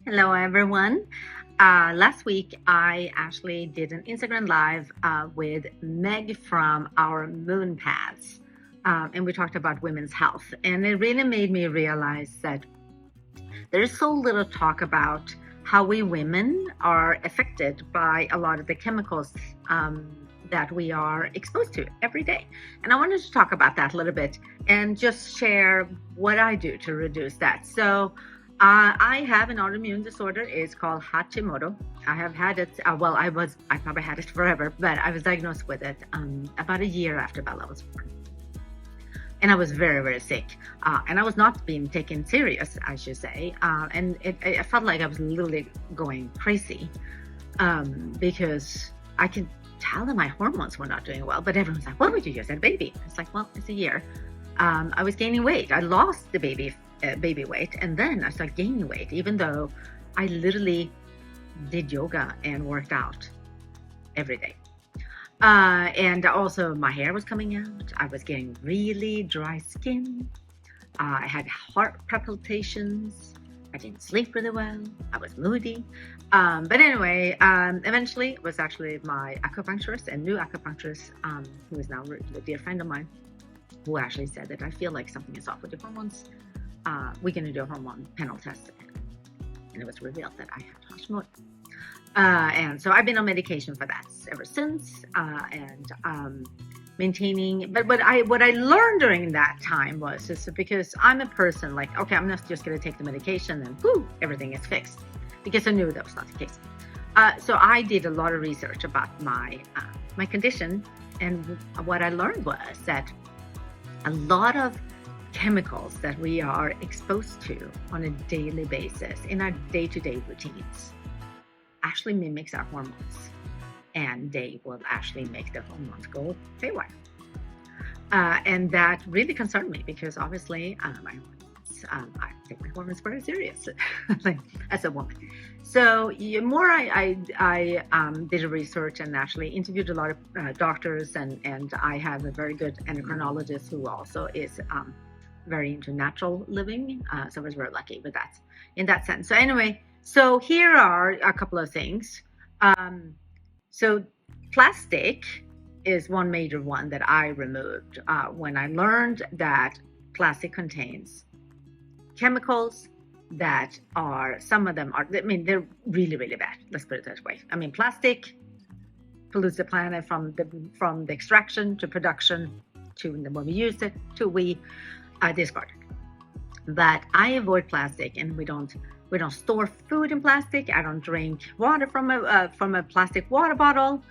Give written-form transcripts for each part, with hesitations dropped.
Hello, everyone. Last week, I actually did an Instagram Live with Meg from our Moon Paths, and we talked about women's health. And it really made me realize that there's so little talk about how we women are affected by a lot of the chemicals that we are exposed to every day. And I wanted to talk about that a little bit and just share what I do to reduce that. So I have an autoimmune disorder. It's called Hashimoto. I have had it, I probably had it forever, but I was diagnosed with it about a year after Bella was born. And I was very, very sick. And I was not being taken serious, I should say. And I felt like I was literally going crazy because I can tell that my hormones were not doing well. But everyone's like, well, you just had a baby. It's like, well, it's a year. I was gaining weight. I lost the baby weight, and then I started gaining weight, even though I literally did yoga and worked out every day. And also my hair was coming out. I was getting really dry skin. I had heart palpitations. I didn't sleep really well. I was moody. But anyway, eventually it was actually my acupuncturist, a new acupuncturist, who is now a dear friend of mine, who actually said that I feel like something is off with the hormones. We're going to do a hormone panel test. And it was revealed that I had Hashimoto. And so I've been on medication for that ever since, and maintaining. But what I learned during that time was because I'm a person like, okay, I'm not just going to take the medication and whoo, everything is fixed, because I knew that was not the case. So I did a lot of research about my condition, and what I learned was that a lot of chemicals that we are exposed to on a daily basis in our day-to-day routines actually mimics our hormones, and they will actually make the hormones go haywire. And that really concerned me because obviously I take my hormones very serious like, as a woman. So the more I did a research and actually interviewed a lot of doctors, and I have a very good endocrinologist who also is very into natural living. So I was very lucky with that in that sense. So anyway, so here are a couple of things. So plastic is one major one that I removed when I learned that plastic contains chemicals that are, some of them are, I mean, they're really, really bad. Let's put it that way. I mean, plastic pollutes the planet from the extraction to production to when we use it to we discard it. But I avoid plastic, and we don't store food in plastic. I don't drink water from a plastic water bottle.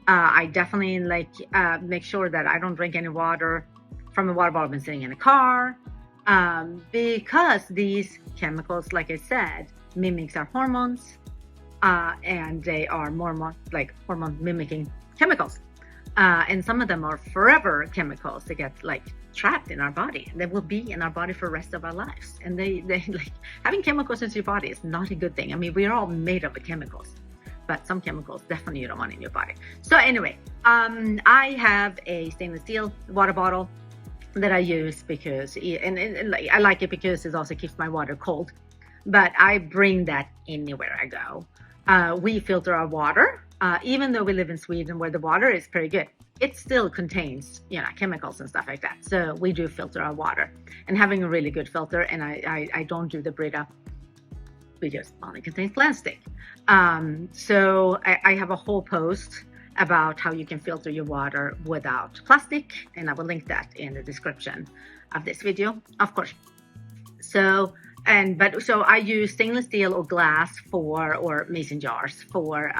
I definitely make sure that I don't drink any water from a water bottle when sitting in a car, because these chemicals, like I said, mimics our hormones, and they are more like hormone mimicking chemicals. And some of them are forever chemicals. They get trapped in our body. They will be in our body for the rest of our lives. And they like, having chemicals into your body is not a good thing. I mean, we are all made of chemicals, but some chemicals definitely you don't want in your body. So anyway, I have a stainless steel water bottle that I use because, and I like it because it also keeps my water cold, but I bring that anywhere I go. We filter our water. Even though we live in Sweden where the water is pretty good, it still contains, chemicals and stuff like that. So we do filter our water, and having a really good filter, and I don't do the Brita because only contains plastic. So I have a whole post about how you can filter your water without plastic, and I will link that in the description of this video, of course. So I use stainless steel or glass or mason jars for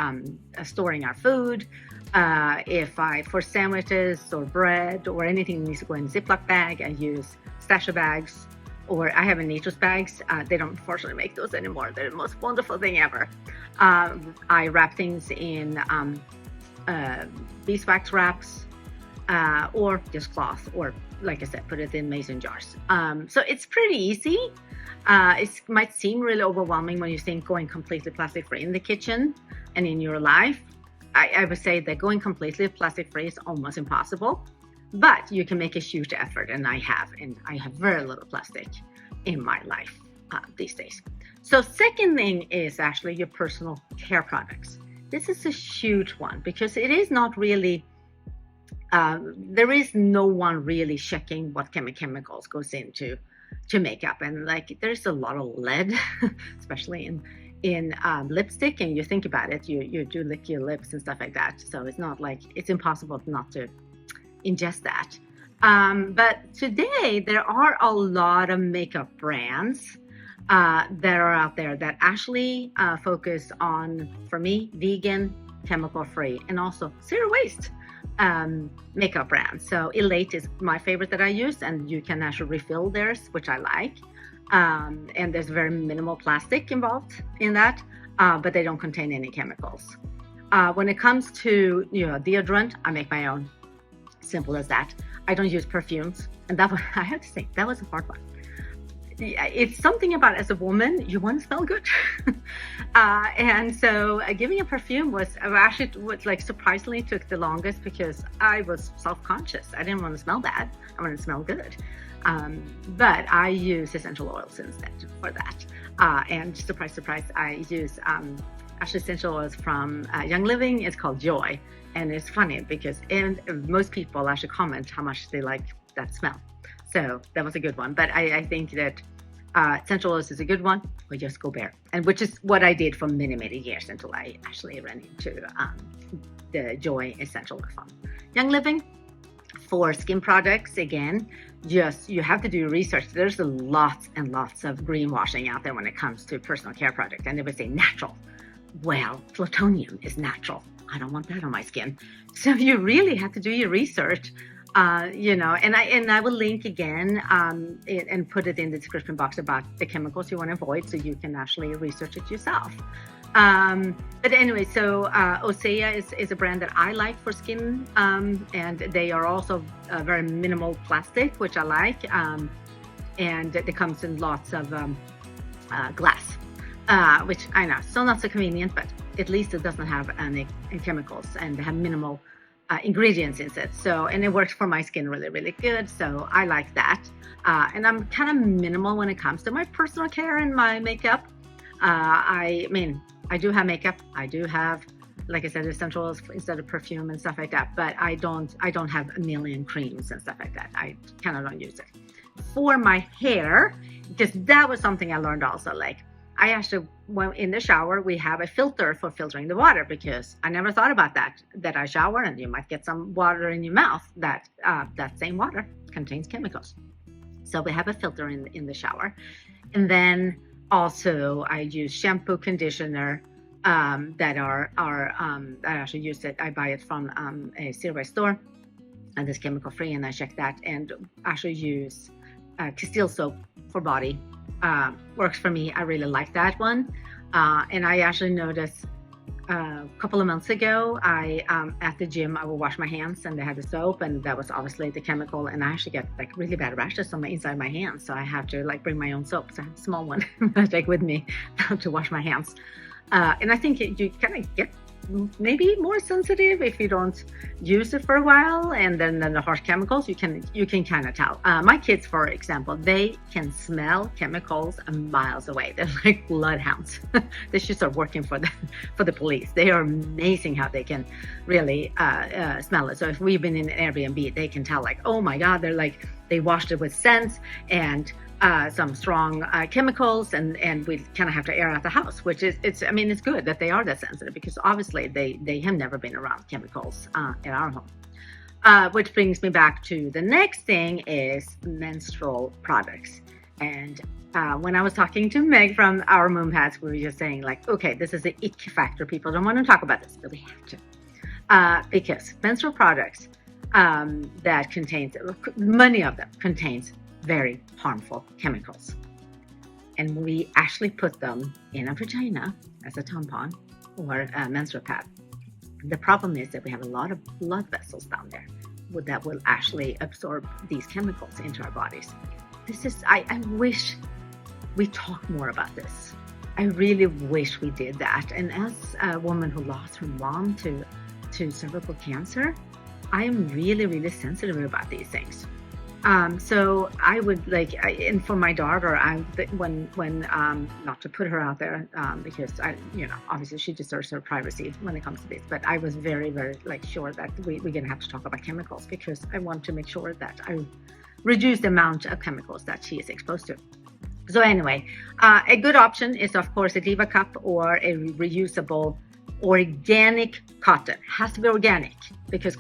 storing our food. For sandwiches or bread or anything that needs to go in a Ziploc bag, I use stasher bags, or I have a Nature's bags. They don't unfortunately make those anymore. They're the most wonderful thing ever. I wrap things in beeswax wraps, or just cloth, or like I said, put it in mason jars. So it's pretty easy. It might seem really overwhelming when you think going completely plastic free in the kitchen and in your life. I would say that going completely plastic free is almost impossible, but you can make a huge effort, and I have very little plastic in my life these days. So second thing is actually your personal care products. This is a huge one because it is not really, there is no one really checking what chemicals goes into makeup. And like there's a lot of lead, especially in lipstick, and you think about it, you do lick your lips and stuff like that. So it's not like it's impossible not to ingest that. But today there are a lot of makeup brands that are out there that actually focus on, for me, vegan, chemical-free, and also zero waste makeup brands. So Elate is my favorite that I use, and you can actually refill theirs, which I like. And there's very minimal plastic involved in that, but they don't contain any chemicals. When it comes to deodorant, I make my own. Simple as that. I don't use perfumes, and that one, I have to say, that was a hard one. It's something about, as a woman, you want to smell good. And so giving a perfume was like surprisingly took the longest because I was self-conscious. I didn't want to smell bad. I wanted to smell good. But I use essential oils instead for that. And surprise, surprise, I use actually essential oils from Young Living. It's called Joy. And it's funny because most people actually comment how much they like that smell. So that was a good one. But I think that essential oils is a good one, or just go bare. And which is what I did for many, many years until I actually ran into the Joy essential oil from Young Living. For skin products, again, you have to do research. There's lots and lots of greenwashing out there when it comes to personal care products. And they would say natural. Well, plutonium is natural. I don't want that on my skin. So you really have to do your research, and I will link again and put it in the description box about the chemicals you want to avoid so you can actually research it yourself. But anyway, so Osea is a brand that I like for skin, and they are also very minimal plastic, which I like, and it comes in lots of glass. Which I know, still not so convenient, but at least it doesn't have any chemicals and they have minimal ingredients in it. So, and it works for my skin really, really good. So I like that. And I'm kind of minimal when it comes to my personal care and my makeup. I do have makeup. I do have, like I said, essential oils instead of perfume and stuff like that. But I don't have a million creams and stuff like that. I kind of don't use it. For my hair, because that was something I learned also, like, I actually, when in the shower, we have a filter for filtering the water because I never thought about that I shower and you might get some water in your mouth. That same water contains chemicals. So we have a filter in the shower. And then also I use shampoo, conditioner that I actually use it. I buy it from a zero waste store, and it's chemical free, and I check that, and actually use Castile soap for body. Works for me. I really like that one. And I actually noticed a couple of months ago, at the gym, I would wash my hands and they had the soap, and that was obviously the chemical. And I actually get like really bad rashes on inside my hands. So I have to like bring my own soap. So I have a small one I take with me to wash my hands. And I think you kind of get maybe more sensitive if you don't use it for a while, and then the harsh chemicals you can kind of tell. My kids, for example, they can smell chemicals miles away. They're like bloodhounds. They should start working for the police. They are amazing how they can really smell it. So if we've been in an Airbnb, they can tell like, oh my God, they washed it with scents and some strong chemicals, and we kind of have to air out the house, which it's good that they are that sensitive because obviously they have never been around chemicals in our home. Which brings me back to the next thing is menstrual products. And when I was talking to Meg from our Moon Paths, we were just saying like, okay, this is the ick factor. People don't want to talk about this, but we have to. Because menstrual products that contains, many of them contains very harmful chemicals. And we actually put them in a vagina as a tampon or a menstrual pad. The problem is that we have a lot of blood vessels down there that will actually absorb these chemicals into our bodies. I wish we talked more about this. I really wish we did that. And as a woman who lost her mom to cervical cancer, I am really, really sensitive about these things. So I would and for my daughter, when not to put her out there, because obviously she deserves her privacy when it comes to this, but I was very, very sure that we're going to have to talk about chemicals because I want to make sure that I reduce the amount of chemicals that she is exposed to. So anyway, a good option is of course a Diva cup or a reusable organic cotton. Has to be organic because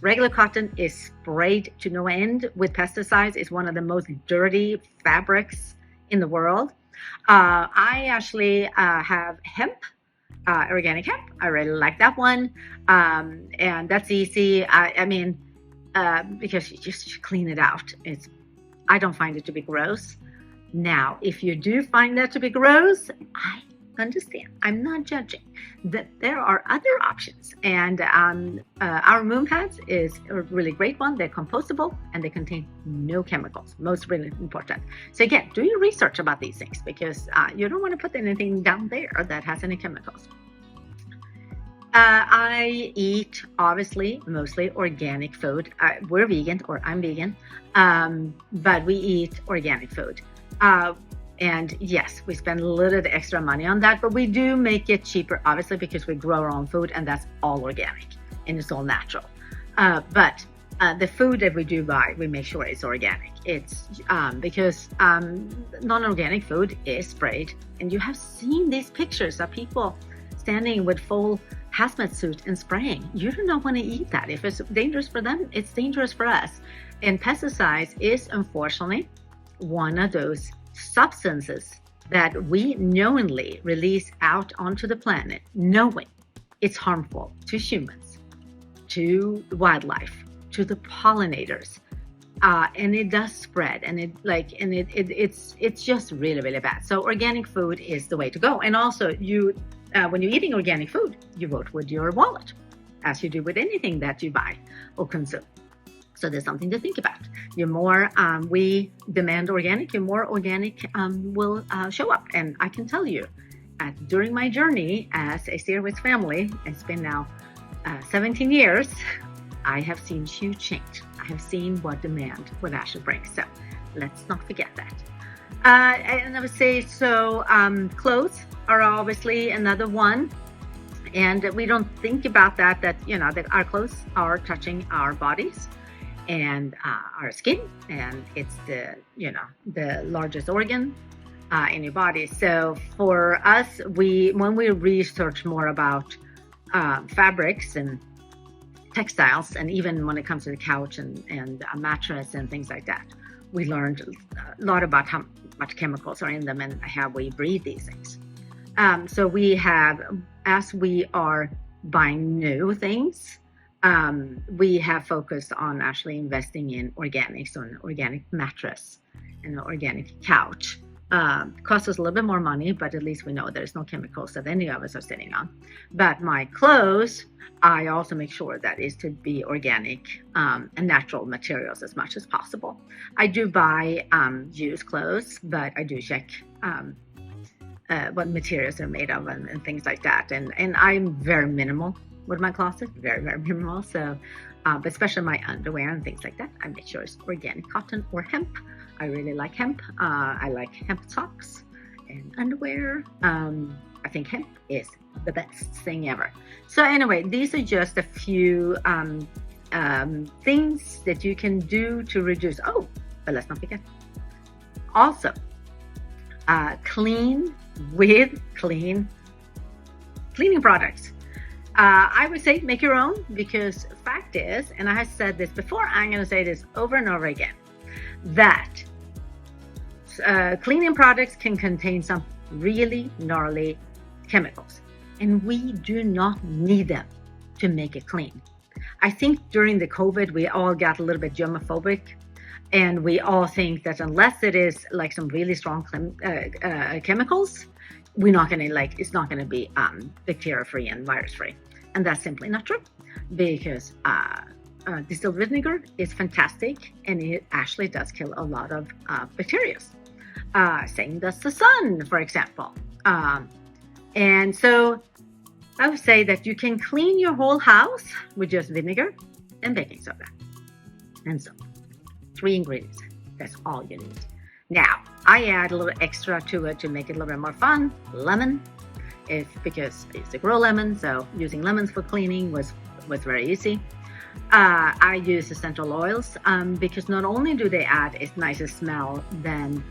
regular cotton is sprayed to no end with pesticides. It's one of the most dirty fabrics in the world. I actually have hemp, organic hemp. I really like that one. And that's easy. Because you just clean it out. I don't find it to be gross. Now, if you do find that to be gross, I understand. I'm not judging. That there are other options, and our moon pads is a really great one. They're compostable and they contain no chemicals. Most really important. So again, do your research about these things because you don't want to put anything down there that has any chemicals. I eat obviously mostly organic food. We're vegan, or I'm vegan, but we eat organic food. And yes, we spend a little bit extra money on that, but we do make it cheaper, obviously, because we grow our own food and that's all organic and it's all natural. But the food that we do buy, we make sure it's organic. It's because non-organic food is sprayed, and you have seen these pictures of people standing with full hazmat suit and spraying. You do not want to eat that. If it's dangerous for them, it's dangerous for us. And pesticides is unfortunately one of those substances that we knowingly release out onto the planet, knowing it's harmful to humans, to wildlife, to the pollinators, and it does spread, and it's just really, really bad. So organic food is the way to go. And also, when you're eating organic food, you vote with your wallet, as you do with anything that you buy or consume. So there's something to think about. The more we demand organic, the more organic will show up. And I can tell you, during my journey as a Zero Waste family, it's been now 17 years, I have seen huge change. I have seen what demand would actually bring. So let's not forget that. And I would say, so clothes are obviously another one. And we don't think about that our clothes are touching our bodies and our skin, and it's the largest organ in your body. So for us, when we research more about fabrics and textiles, and even when it comes to the couch and a mattress and things like that, we learned a lot about how much chemicals are in them and how we breathe these things. So we have, as we are buying new things, we have focused on actually investing in organics, so an organic mattress and an organic couch. Costs us a little bit more money, but at least we know there's no chemicals that any of us are sitting on. But my clothes, I also make sure that is to be organic and natural materials as much as possible. I do buy used clothes, but I do check what materials they're made of and things like that. And I'm very minimal with my closet, very, very minimal. So, but especially my underwear and things like that, I make sure it's organic cotton or hemp. I really like hemp. I like hemp socks and underwear. I think hemp is the best thing ever. So anyway, these are just a few things that you can do to reduce. Oh, but let's not forget. Also, clean with cleaning products. I would say make your own, because fact is, and I have said this before, I'm going to say this over and over again, that cleaning products can contain some really gnarly chemicals, and we do not need them to make it clean. I think during the COVID, we all got a little bit germophobic, and we all think that unless it is like some really strong chemicals, we're not going to it's not going to be bacteria-free and virus-free. And that's simply not true, because distilled vinegar is fantastic, and it actually does kill a lot of bacteria. Same does the sun, for example. And so I would say that you can clean your whole house with just vinegar and baking soda and soap. 3 ingredients. That's all you need. Now, I add a little extra to it to make it a little bit more fun. Lemon, because I used to grow lemons, so using lemons for cleaning was very easy. I use essential oils because not only do they add a nicer smell than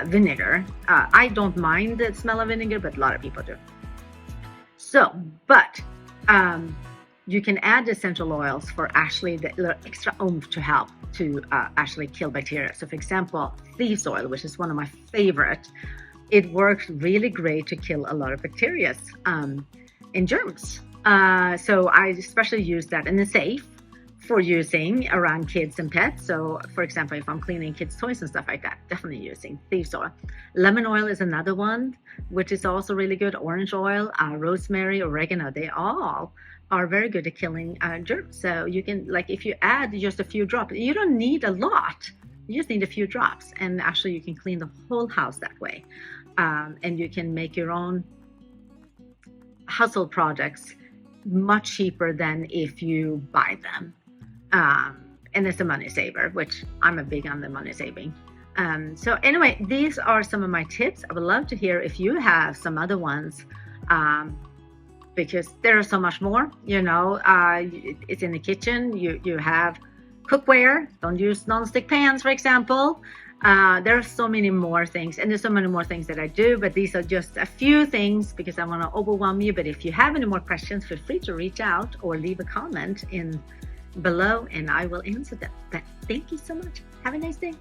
vinegar. I don't mind the smell of vinegar, but a lot of people do. So, but you can add essential oils for actually the little extra oomph to help to actually kill bacteria. So for example, thieves oil, which is one of my favorite, it works really great to kill a lot of bacteria and germs. So I especially use that, and it's safe for using around kids and pets. So for example, if I'm cleaning kids' toys and stuff like that, definitely using thieves oil. Lemon oil is another one, which is also really good. Orange oil, rosemary, oregano, they all are very good at killing germs. So you can, like, if you add just a few drops, you don't need a lot. You just need a few drops, and actually you can clean the whole house that way. And you can make your own household projects much cheaper than if you buy them. And it's a money saver, which I'm a big on the money saving. So anyway, these are some of my tips. I would love to hear if you have some other ones, because there are so much more, you know. It's in the kitchen. You have cookware. Don't use non-stick pans, for example. There are so many more things, and there's so many more things that I do, but these are just a few things because I want to overwhelm you. But if you have any more questions, feel free to reach out or leave a comment in below, and I will answer them. But thank you so much. Have a nice day.